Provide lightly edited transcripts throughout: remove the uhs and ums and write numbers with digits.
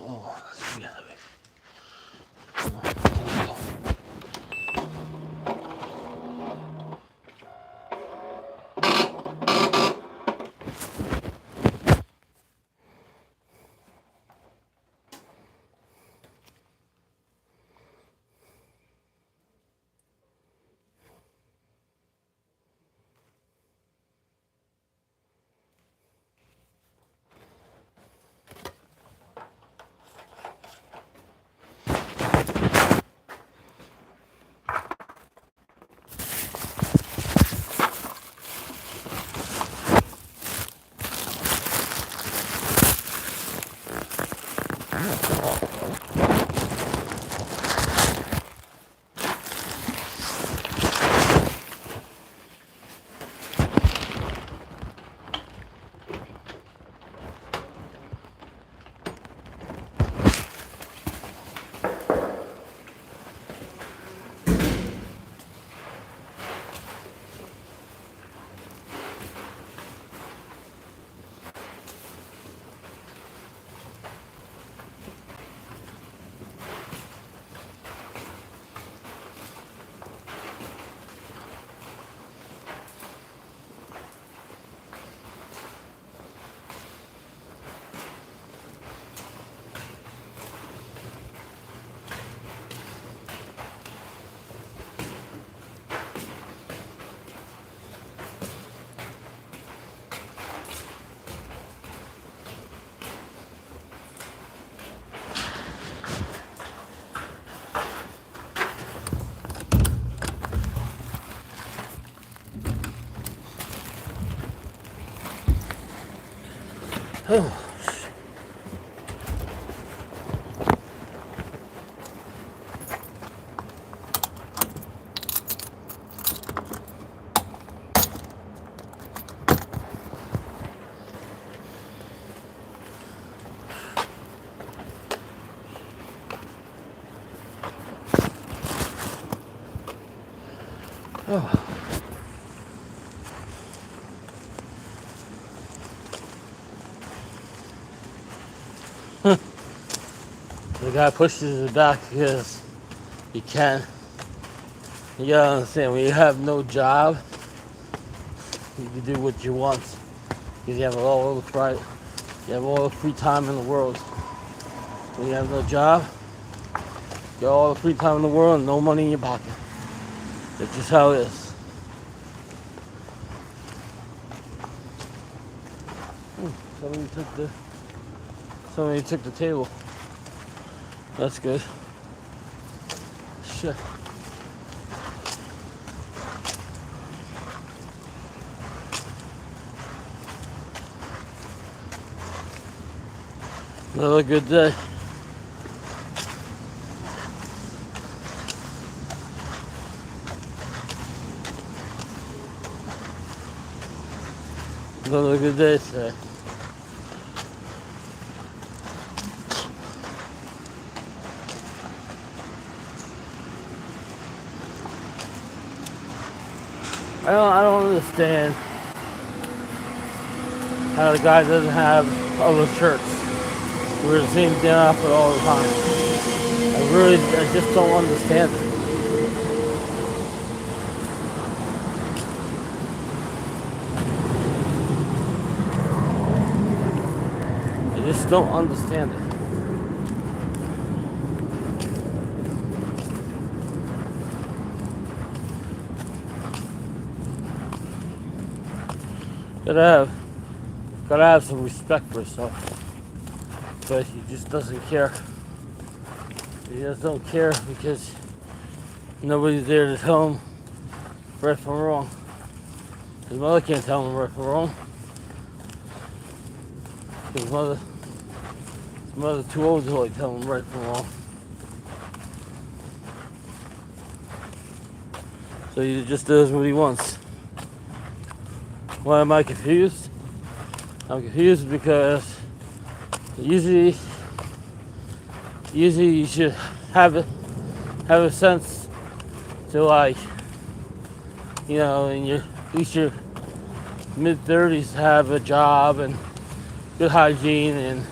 Oh, that's really heavy. Oh, oh. The guy pushes it back because he can. You gotta understand, when you have no job, you can do what you want. Because you have all the free time in the world. When you have no job, you got all the free time in the world and no money in your pocket. That's just how it is. Somebody took the table. That's good. Shit. Another good day. Another good day today. I don't understand how the guy doesn't have other shirts. We're the same damn outfit all the time. I just don't understand it. I just don't understand it. Gotta have some respect for yourself. But he just doesn't care. He just don't care because nobody's there to tell him right from wrong. His mother can't tell him right from wrong. His mother's too old to like tell him right from wrong. So he just does what he wants. Why am I confused? I'm confused because usually you should have a sense to, like, you know, and at least mid-30s to have a job and good hygiene and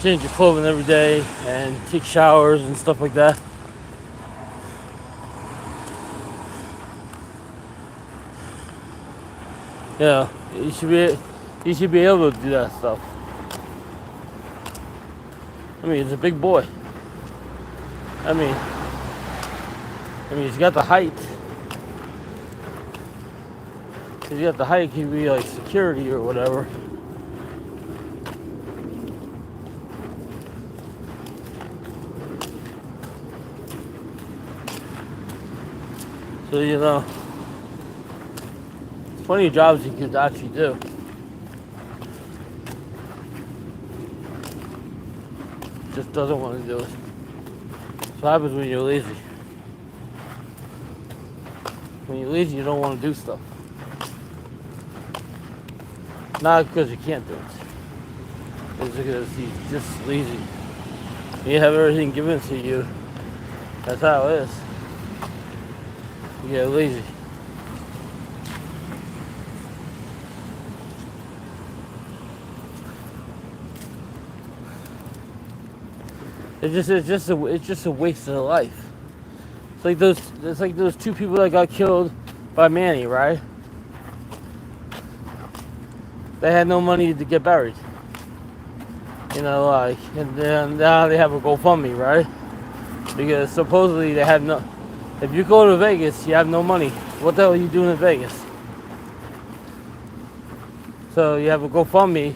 change your clothing every day and take showers and stuff like that. Yeah, you should be able to do that stuff. I mean, he's a big boy. I mean, he's got the height. He's got the height. He could be like security or whatever. So there's plenty of jobs he could actually do. Just doesn't want to do it. That's what happens when you're lazy. When you're lazy, you don't want to do stuff. Not because you can't do it. It's because he's just lazy. You have everything given to you. That's how it is. You get lazy. It's just a waste of life. It's like those two people that got killed by Manny, right? They had no money to get buried. And then now they have a GoFundMe, right? Because supposedly they had no. If you go to Vegas, you have no money. What the hell are you doing in Vegas? So you have a GoFundMe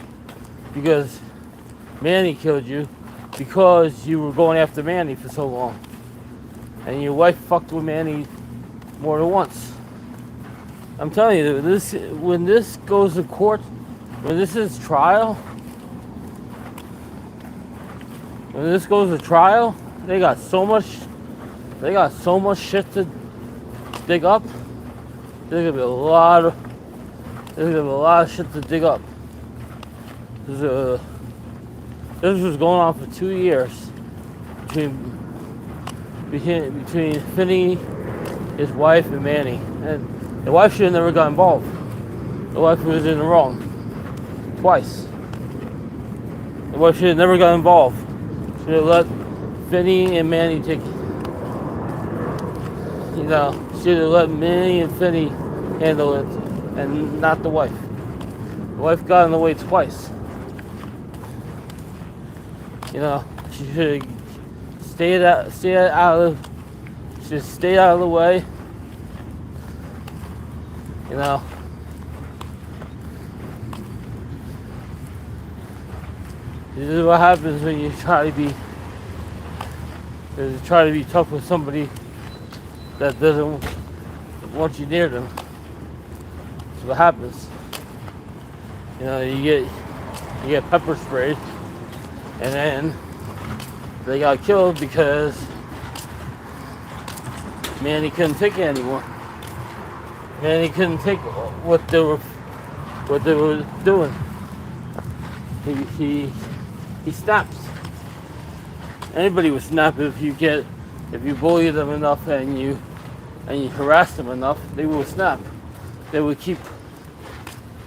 because Manny killed you because you were going after Manny for so long. And your wife fucked with Manny more than once. I'm telling you, when this goes to court, when this is trial, when this goes to trial, they got so much shit to dig up. There's gonna be a lot of shit to dig up. This was going on for 2 years between Finney, his wife, and Manny. And the wife should have never got involved. The wife was in the wrong twice. The wife should have never got involved. Should have let Finney and Manny take it. Should have let Manny and Finney handle it, and not the wife. The wife got in the way twice. She should stay out of the way. This is what happens when you try to be tough with somebody that doesn't want you near them. That's what happens. You get pepper sprayed, and then they got killed because Manny couldn't take it anymore. Manny couldn't take what they were doing. He snaps. Anybody would snap if you bully them enough and you harass them enough, they will snap. They would keep.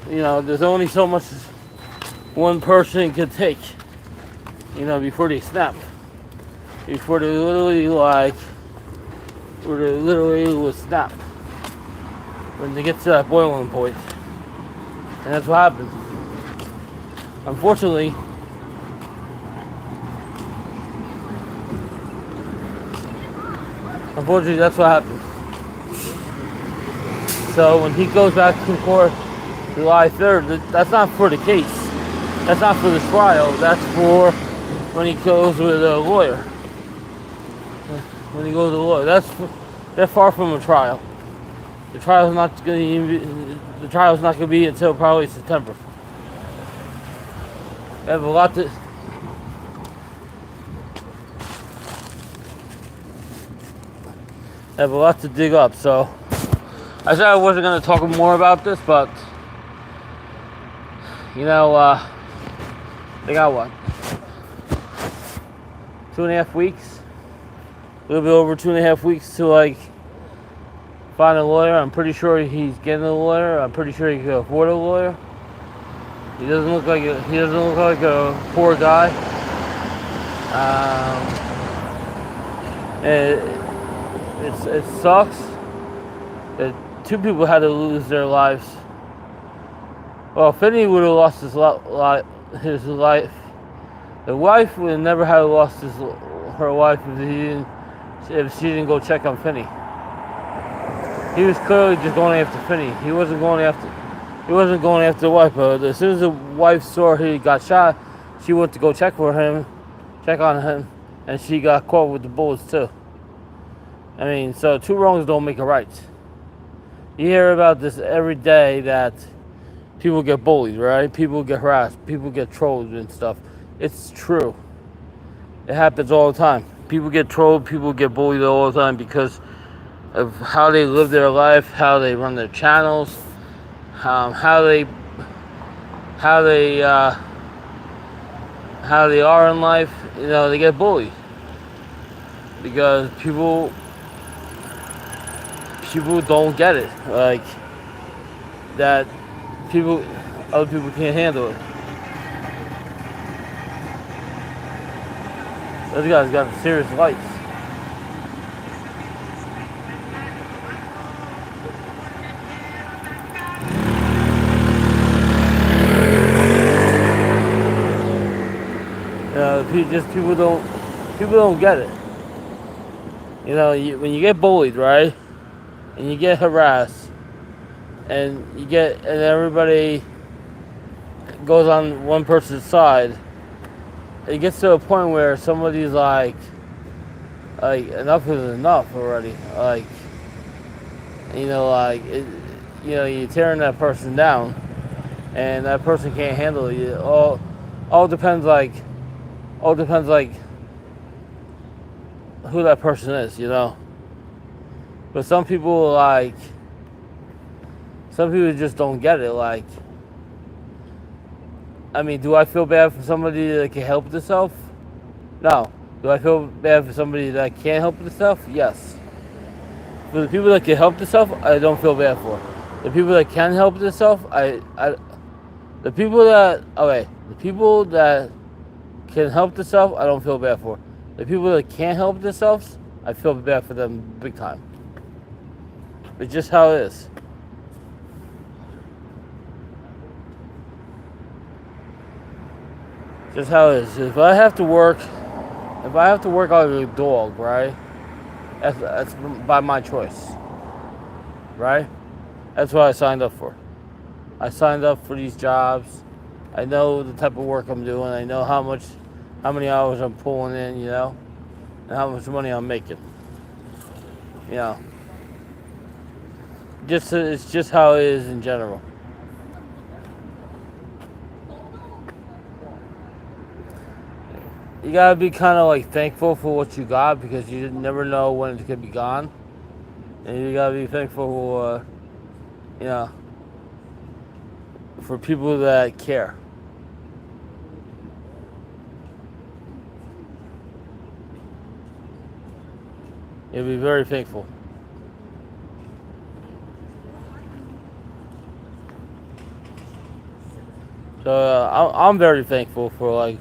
There's only so much one person can take. Before they snap. Before they literally will snap. When they get to that boiling point. And that's what happened. Unfortunately, that's what happened. So when he goes back to court July 3rd, that's not for the case. That's not for the trial. That's for when he goes with a lawyer. When he goes with a lawyer. They're far from a trial. The trial's not going to be until probably September. They have a lot to dig up. So I said I wasn't going to talk more about this, but they got what? 2.5 weeks? A little bit over 2.5 weeks to find a lawyer. I'm pretty sure he's getting a lawyer. I'm pretty sure he can afford a lawyer. He doesn't look like a poor guy. It sucks that two people had to lose their lives. Well, Finney would have lost his life. The wife would have never have lost her wife if she didn't go check on Finney. He was clearly just going after Finney. He wasn't going after the wife. But as soon as the wife saw he got shot, she went to go check on him, and she got caught with the bullets too. I mean, so two wrongs don't make a right. You hear about this every day that people get bullied, right? People get harassed, people get trolled and stuff. It's true. It happens all the time. People get trolled, people get bullied all the time because of how they live their life, how they run their channels, how they are in life. You know, they get bullied because people don't get it. Like that, other people can't handle it. Those guys got serious lights. People don't get it. You know, when you get bullied, right, and you get harassed, and everybody goes on one person's side, it gets to a point where somebody's like enough is enough already. Like, you're tearing that person down, and that person can't handle it. All depends who that person is, you know. But some people just don't get it. Like, I mean, do I feel bad for somebody that can help themselves? No. Do I feel bad for somebody that can't help themselves? Yes. For the people that can help themselves, I don't feel bad for. The people that can help themselves, the people that can help themselves, I don't feel bad for. The people that can't help themselves, I feel bad for them big time. It's just how it is. Just how it is. If I have to work like a dog, right? That's by my choice, right? That's what I signed up for. I signed up for these jobs. I know the type of work I'm doing. I know how many hours I'm pulling in, you know, and how much money I'm making. You know, it's just how it is in general. You gotta be kind of like thankful for what you got because you never know when it could be gone, and you gotta be thankful for, for people that care. You'll be very thankful. So I'm very thankful for like.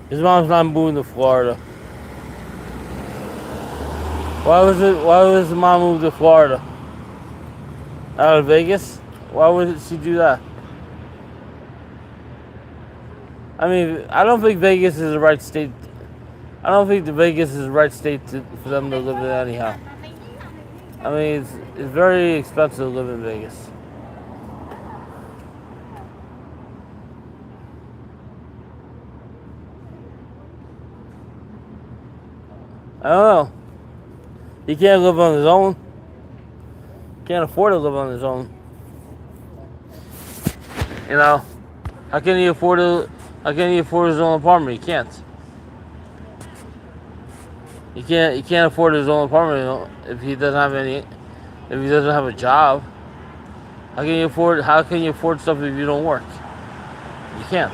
His mom's not moving to Florida. Why was his mom move to Florida? Out of Vegas? Why would she do that? I mean, I don't think Vegas is the right state. I don't think Vegas is the right state for them to live in anyhow. I mean, it's very expensive to live in Vegas. I don't know. He can't live on his own. Can't afford to live on his own. You know, how can he afford his own apartment? He can't. He can't afford his own apartment if he doesn't have a job. How can you afford stuff if you don't work? You can't.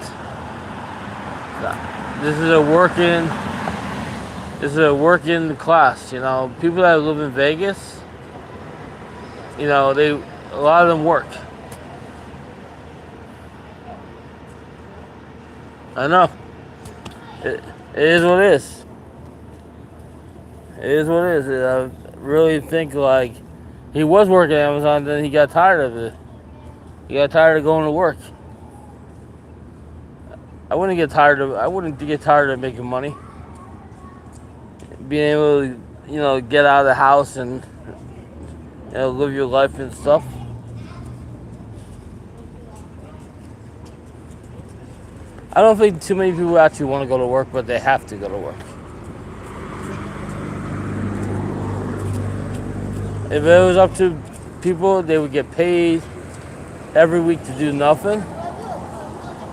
This is a working. This is a working class. You know, people that live in Vegas. You know, a lot of them work. I know. It is what it is. It is what it is. I really think like he was working at Amazon, then he got tired of it. He got tired of going to work. I wouldn't get tired of making money. Being able to, you know, get out of the house and, you know, live your life and stuff. I don't think too many people actually want to go to work, but they have to go to work. If it was up to people, they would get paid every week to do nothing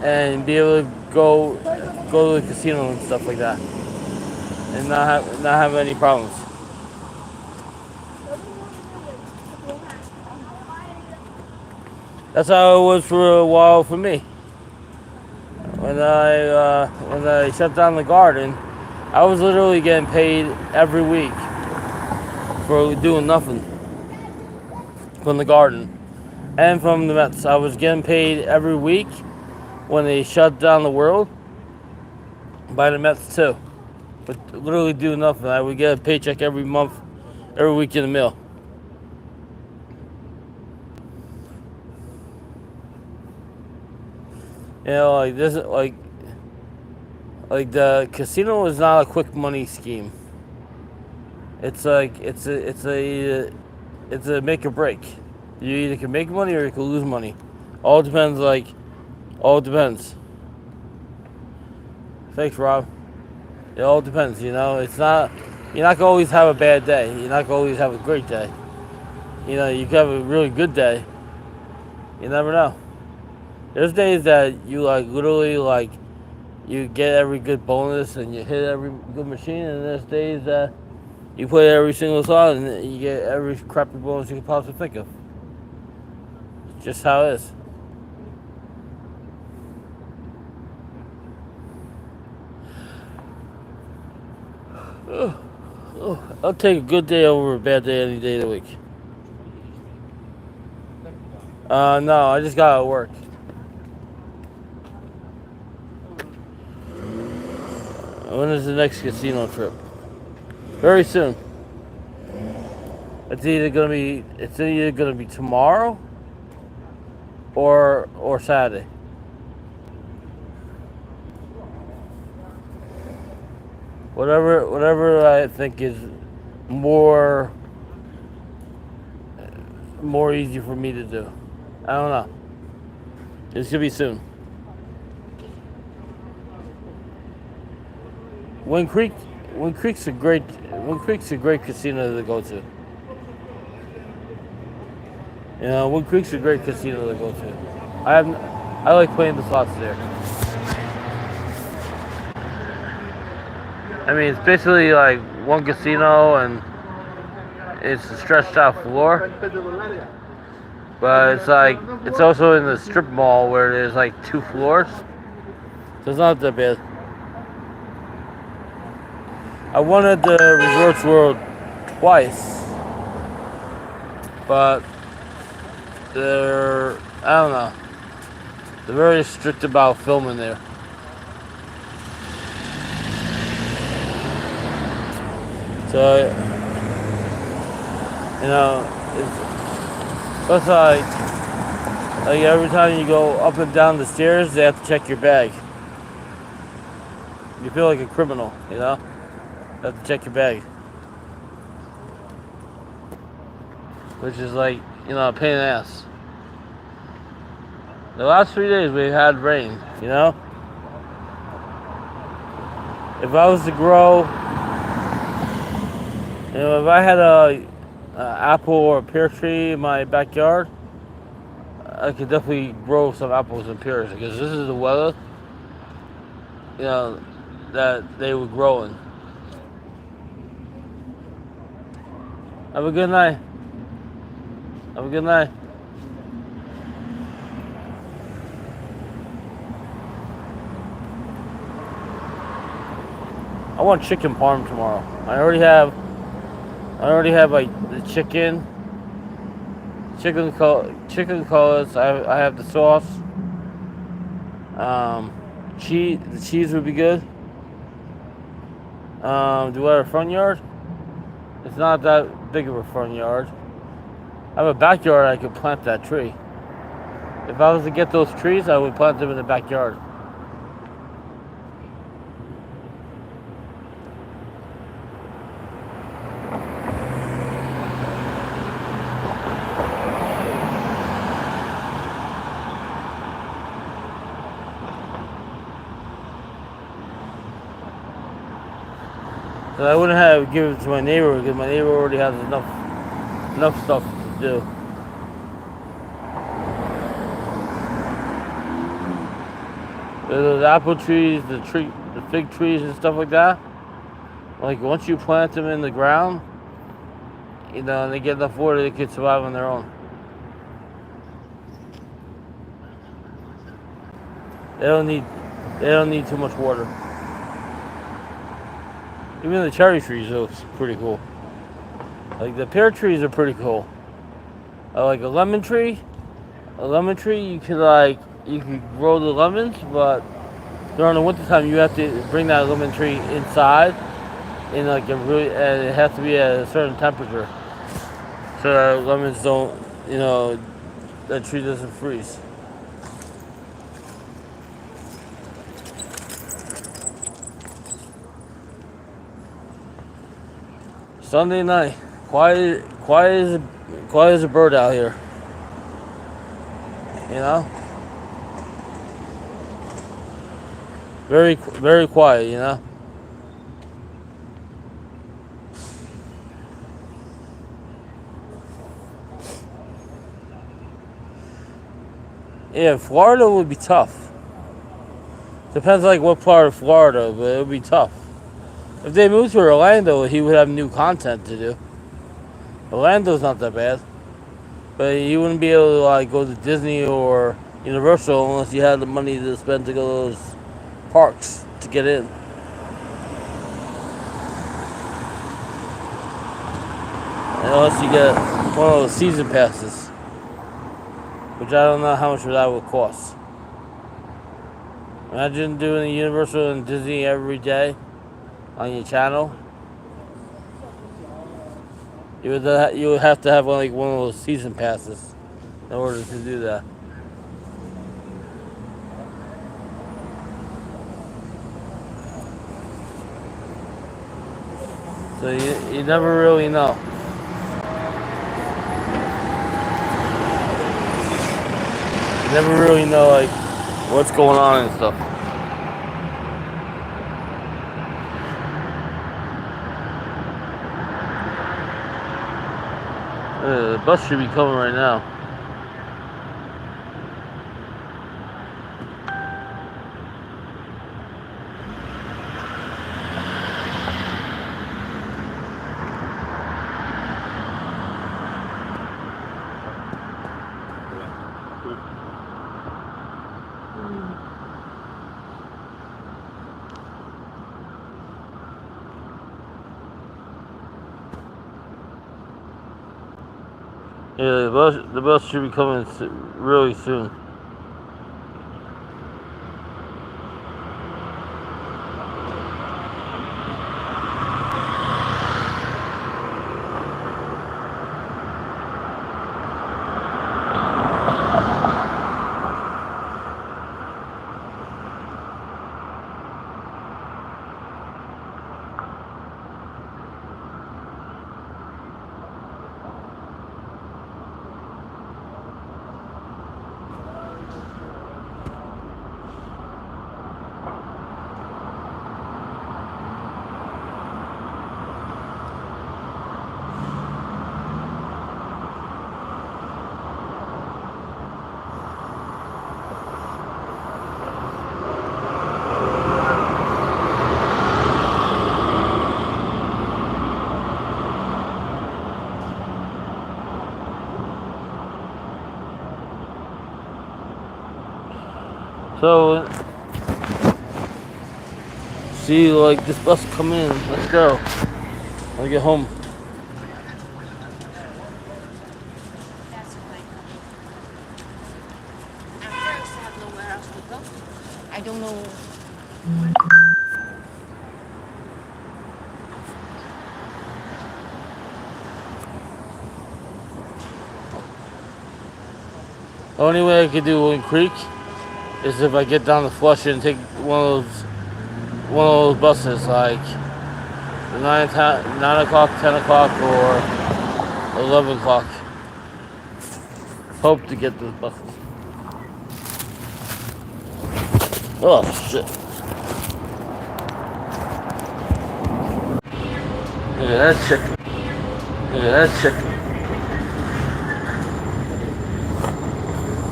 and be able to go to the casino and stuff like that, and not have any problems. That's how it was for a while for me. When I shut down the garden, I was literally getting paid every week for doing nothing from the garden and from the Mets. I was getting paid every week when they shut down the world by the Mets too. But literally doing nothing. I would get a paycheck every month, every week in the mail. You know, like this, like the casino is not a quick money scheme. It's like it's a make or break. You either can make money or you can lose money. All depends. All depends. Thanks, Rob. It all depends. You know, it's not. You're not gonna always have a bad day. You're not gonna always have a great day. You know, you can have a really good day. You never know. There's days that you literally you get every good bonus and you hit every good machine, and there's days that you play every single song and you get every crappy bonus you can possibly think of. It's just how it is. I'll take a good day over a bad day any day of the week. No, I just got out of work. When is the next casino trip? Very soon. It's either gonna be tomorrow or Saturday. Whatever I think is more easy for me to do. I don't know. It's gonna be soon. Wind Creek's a great casino to go to. You know, Wind Creek's a great casino to go to. I like playing the slots there. I mean, it's basically like one casino and it's a stretched out floor. But it's also in the strip mall where there's like 2 floors. So it's not that bad. I wanted the Resorts World twice, but I don't know. They're very strict about filming there. So, you know, it's like every time you go up and down the stairs, they have to check your bag. You feel like a criminal, you know? You have to check your bag. Which is like, you know, a pain in the ass. The last 3 days we've had rain, you know? If I was to grow, you know, if I had a apple or a pear tree in my backyard, I could definitely grow some apples and pears because this is the weather, you know, that they would grow in. Have a good night. Have a good night. I want chicken parm tomorrow. I already have like the chicken cutlets. I have the sauce. Cheese. The cheese would be good. Do I have a front yard? It's not that big of a front yard. I have a backyard. I could plant that tree. If I was to get those trees, I would plant them in the backyard. So I wouldn't have given it to my neighbor because my neighbor already has enough stuff to do. Those apple trees, the fig trees and stuff like that. Like once you plant them in the ground, and they get enough water, they can survive on their own. They don't need too much water. Even the cherry trees looks pretty cool. Like the pear trees are pretty cool. Like a lemon tree. A lemon tree, you could grow the lemons, but during the wintertime you have to bring that lemon tree inside and it has to be at a certain temperature. So that lemons don't that tree doesn't freeze. Sunday night, quiet as a bird out here. Very, very quiet. Yeah, Florida would be tough. Depends like what part of Florida, but it would be tough. If they moved to Orlando, he would have new content to do. Orlando's not that bad, but he wouldn't be able to go to Disney or Universal unless you had the money to spend to go to those parks to get in. Unless you get one of those season passes, which I don't know how much that would cost. Imagine doing the Universal and Disney every day on your channel. You would have to have one of those season passes in order to do that. So you never really know. You never really know what's going on and stuff. The bus should be coming right now. Yeah, the bus should be coming really soon. See, like, this bus come in. Let's go. I'll get home. That's okay. At first, I have nowhere else to go. I don't know. The only way I could do Wind Creek is if I get down to Flushing and take one of those buses, like the 9 o'clock, 10 o'clock, or 11 o'clock. Hope to get those buses. Oh, shit. Look at that chicken. Look at that chicken.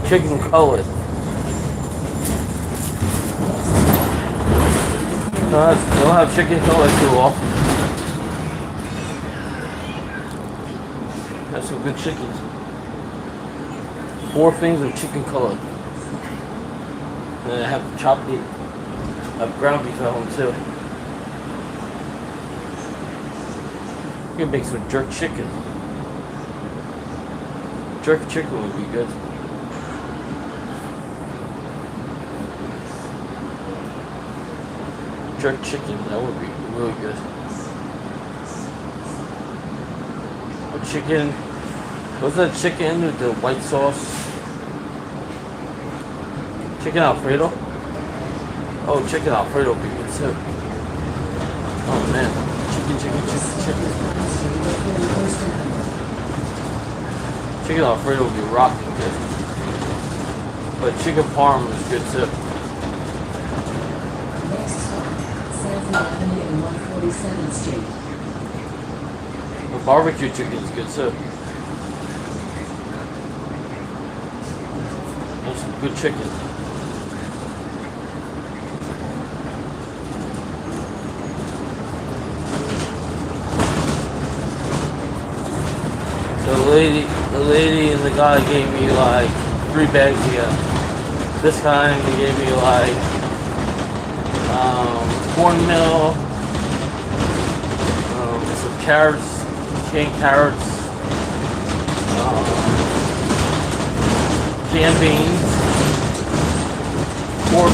Chicken colored. They don't have chicken colored too often. That's some good chickens. 4 things of chicken colored. And then I have chopped meat. I have ground beef at home too. You can make some jerk chicken. Jerk chicken would be good. Jerk chicken, that would be really good. Or chicken, what's that chicken with the white sauce? Chicken Alfredo? Oh, chicken Alfredo would be good too. Oh man, chicken. Chicken Alfredo would be rocking good. But chicken parm is good too. Avenue and 147th Street. The barbecue chicken is good too. That's some good chicken. The lady and the guy gave me like 3 bags together. This time he gave me like cornmeal, some carrots, canned carrots, canned beans, 4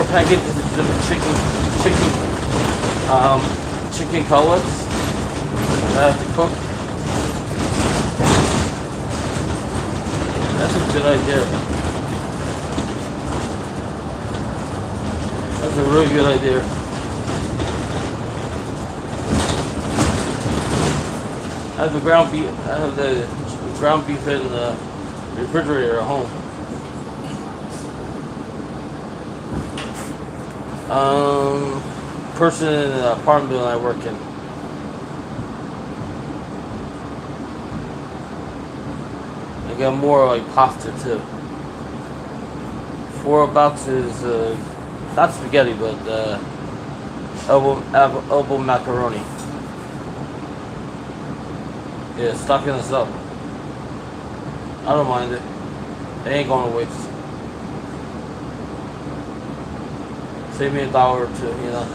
packages of chicken cutlets that I have to cook. That's a good idea. That's a really good idea. I have the ground beef. I have the ground beef in the refrigerator at home. Person in the apartment building I work in. I got more like pasta too. 4 boxes of not spaghetti, but elbow macaroni. Yeah, stocking us up. I don't mind it. It ain't going to waste. Save me $1 or $2, you know.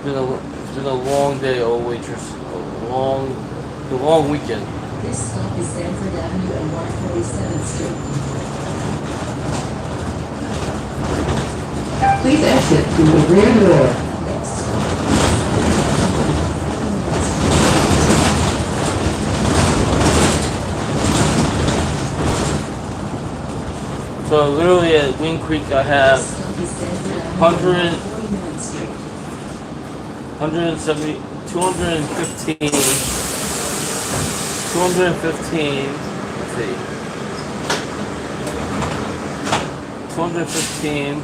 It's been a long day, old waitress. The long weekend. This stop is Sanford Avenue and 147th Street. Please exit through the rear door. So literally at Wind Creek I have 215, let's see, 215,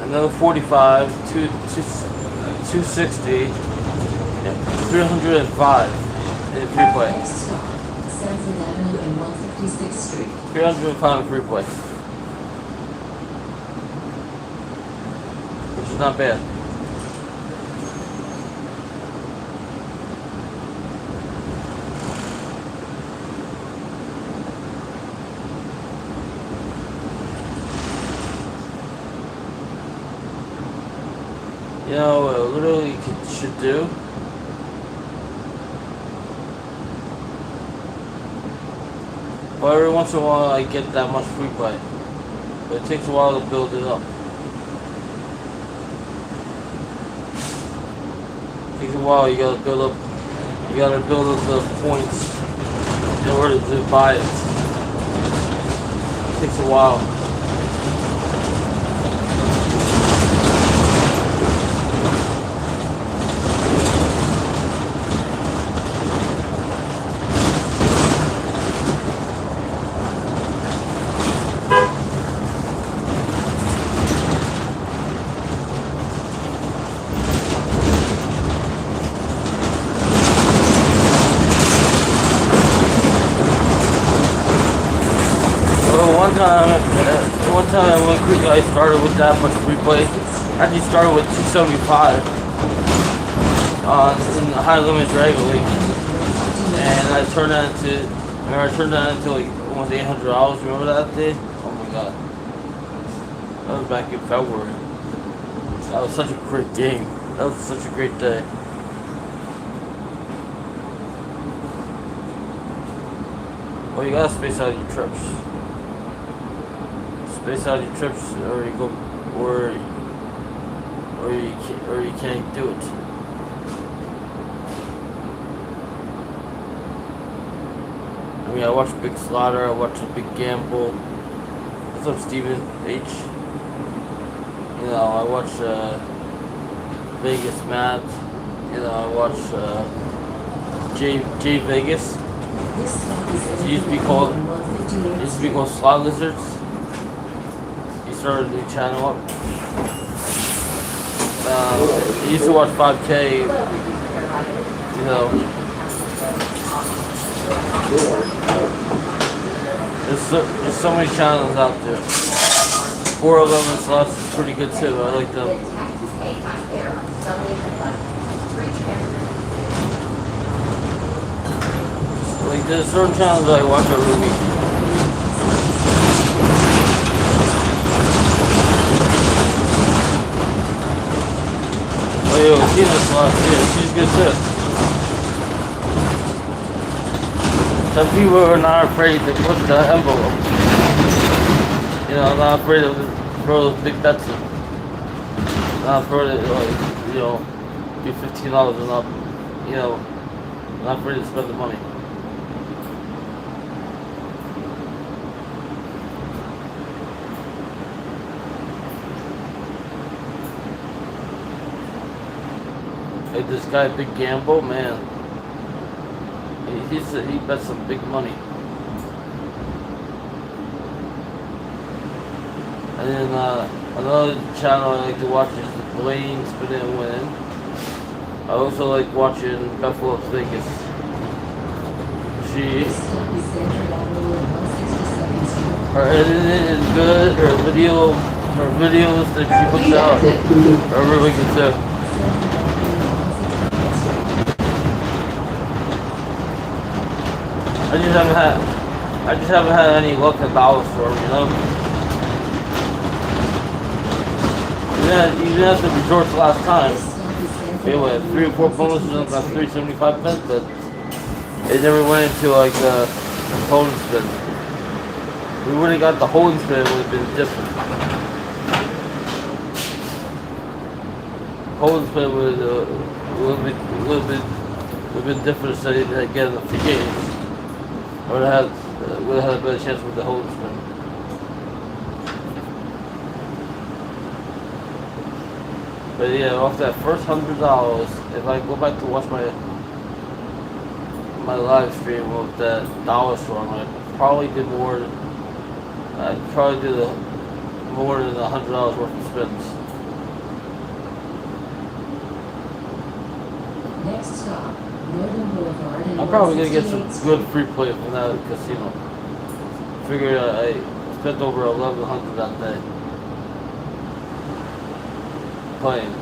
another 45, 260, and 305 in Freeway. Sanford Avenue and 156th Street. 305 in Freeway. Which is not bad. You know, literally should do. But every once in a while, I get that much free play. But it takes a while to build it up. It takes a while. You gotta build up. You gotta build up those points in order to buy it. It takes a while. One time when quick I started with that much free play. I actually started with 275 in the high limit Dragon League, and I turned that into like almost $800. Remember that day? Oh my god, that was back in February. That was such a great game. That was such a great day. Well, you gotta space out your trips. Space out your trips, or you go, or you can't do it. I mean, I watch Big Slaughter, I watch Big Gamble. What's up, Steven H? You know, I watch Vegas Matt. You know, I watch J Vegas. It used to be called Slot Lizards. Started a new channel up. I used to watch 5K, you know. There's so many channels out there. 411 Slots is pretty good too. I like them. Like there's certain channels that I watch every week. Oh, yo, Tina's lost. Yeah, she's good too. Some people are not afraid to put the envelope. You know, not afraid to throw those big bets in. Not afraid to, like, you know, do $15 and up. You know, not afraid to spend the money. Like this guy, Big Gamble, man. He bets some big money. And then another channel I like to watch is the Blaine Spin and Win. I also like watching Buffalo Vegas. Her editing is good. Her videos that she puts out are really good too. I just haven't had any luck at Dollar Store, you know. You didn't have to resort to last time. We had 3 or 4 bonuses and about 375 pence, but it never went into like the holding spin. We would have got the holding spin, it would have been different. Holding spin would have been different instead of getting the free games. Would have had a better chance with the holding spin. But yeah, off that first $100, if I go back to watch my live stream of that Dollar Store, I'd probably do more. I'd probably do more than $100 worth of spins. Next stop, Northern Boulevard and I'm probably gonna get 168th some good free play from that casino. Figure I spent over $1,100 that day playing.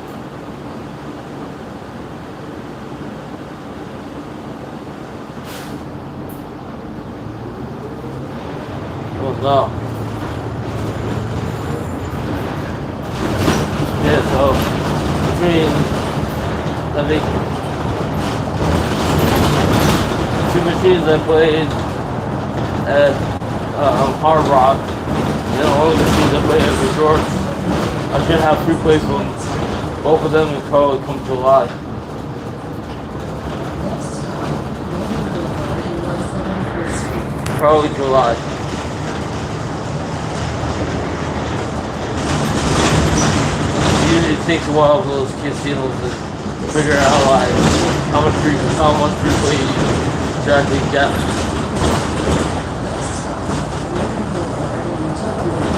Oh no. Yeah, so between, I think, two machines I played at Hard Rock, and all the machines I played at resorts. I should have free play from both of them and probably come July. Next stop, Northern Boulevard and 171st Street. Probably July. Usually it takes a while for those casinos to figure out like how much free play you actually get. Next stop, Northern Boulevard and Tokyo.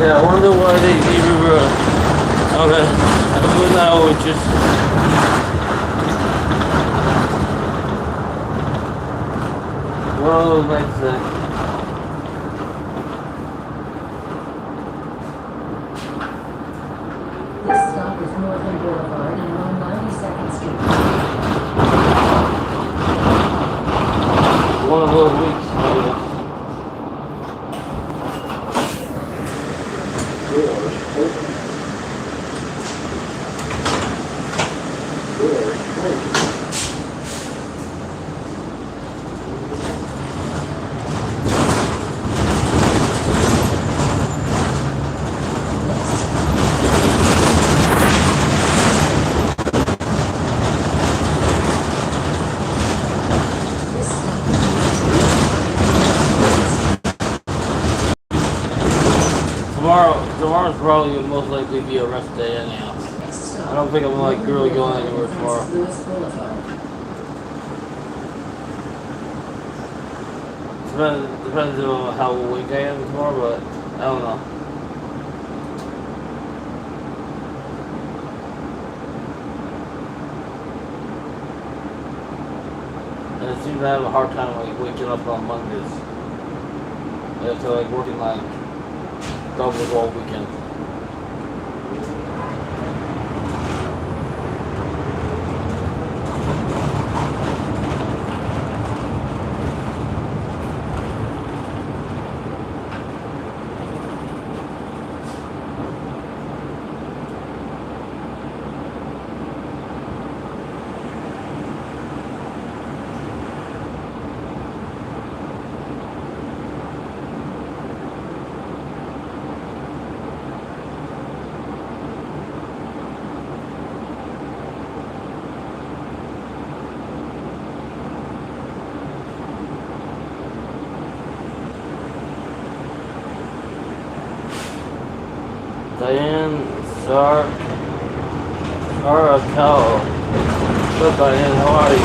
Yeah, I wonder why they gave you okay. I mean now it just one of those nights that This stop is Northern Boulevard and 192nd Street. one of those weeks. Maybe. This stop Tomorrow's probably will most likely be a rest day anyhow. Next stop, I don't think I'm like Northern really going Boulevard anywhere and tomorrow. Francis Lewis Boulevard. Depends on how awake I am tomorrow, but I don't know. And it seems I have a hard time like waking up on Mondays. I have to like working like doubles all weekend. Diane Sarakel. What's up, Diane? How are you?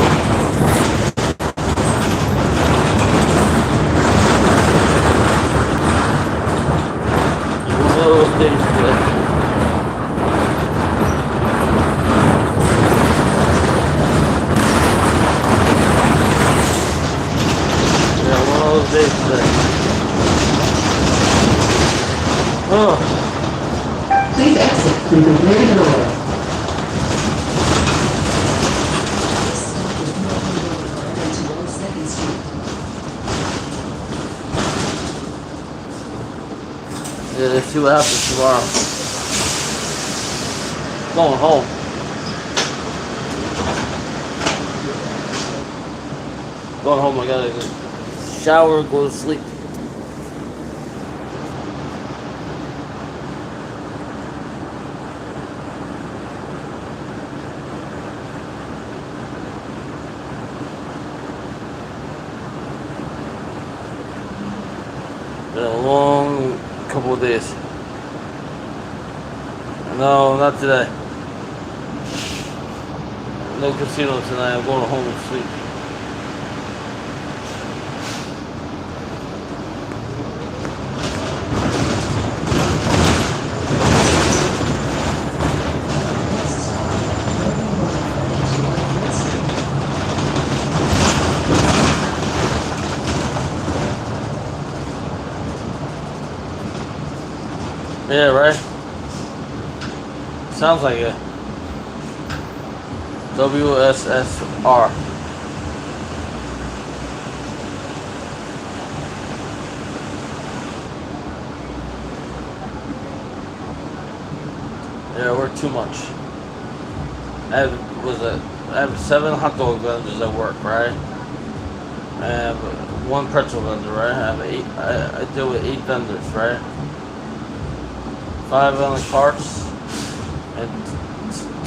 Hello, David. Yeah, one of those days today. Oh. Please exit through the rear door. This stop is Northern Boulevard and 202nd Street. Yeah, let's see what happens tomorrow. Going home. Going home, I gotta shower, go to sleep. Been a long couple of days. No, not today. No casino tonight. I'm going home and sleep. Next stop, Northern Boulevard and 203rd Street. Yeah, right? Sounds like it. WSSR. Yeah, we're too much. I have 7 hot dog vendors at work, right? I have 1 pretzel vendor, right? I have 8. I deal with 8 vendors, right? 5 on the carts and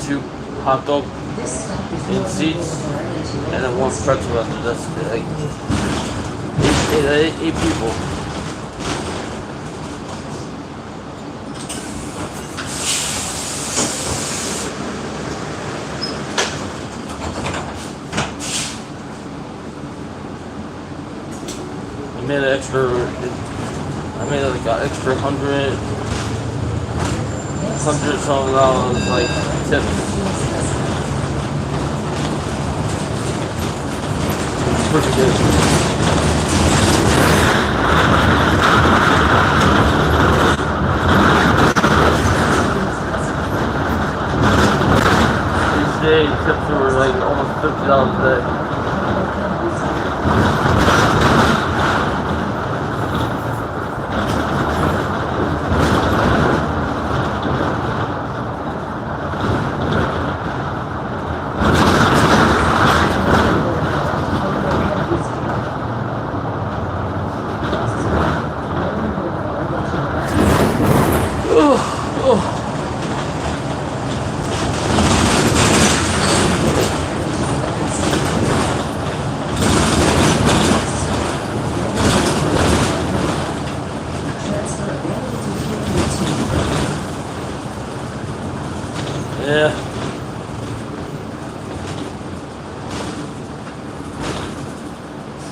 2 hot dog This stop is in no seats, longer operated. and then 1 pretzel vendor. That's like 8 people. I made an extra. I made like an extra $100 something like tips. It's pretty good. Each day tips were like almost $50 a day. Yeah.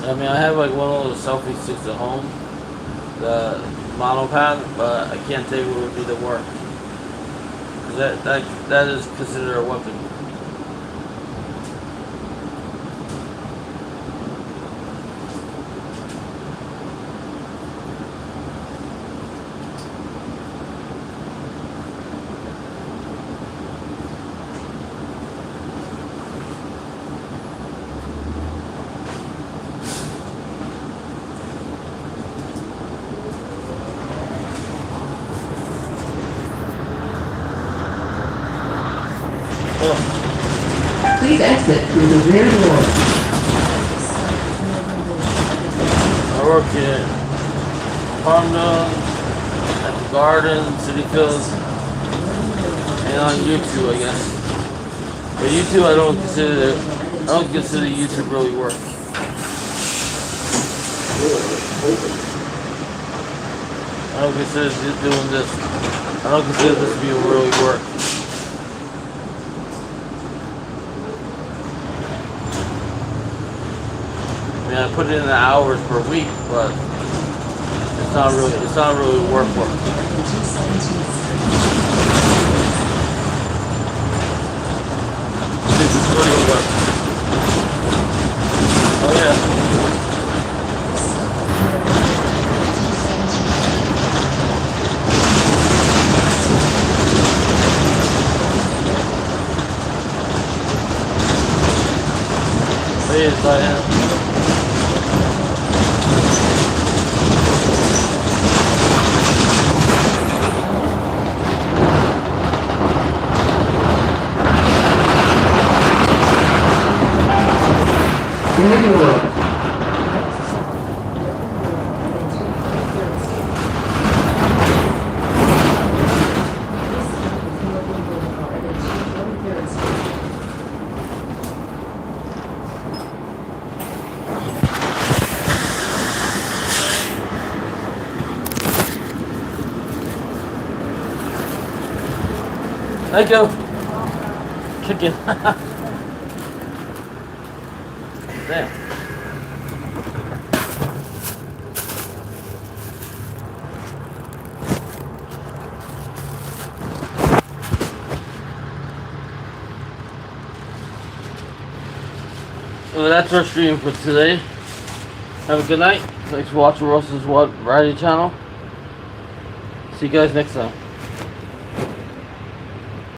I mean, I have like one of those selfie sticks at home, the monopod, but I can't tell you what would be the work. 'Cause that is considered a weapon. Oh, Please exit through the rear door. I work in Palmdale, at the Garden, City Fields, and on YouTube, I guess. But YouTube, I don't consider YouTube really work. I don't consider doing this. I don't consider this to be really work. I mean, I put it in the hours per week, but it's not really work. This is really work. Oh yeah. Yes, I am. Rear door. Thank you. Chicken. Damn. Well, that's our stream for today. Have a good night. Thanks for watching Russell's Variety Channel. See you guys next time.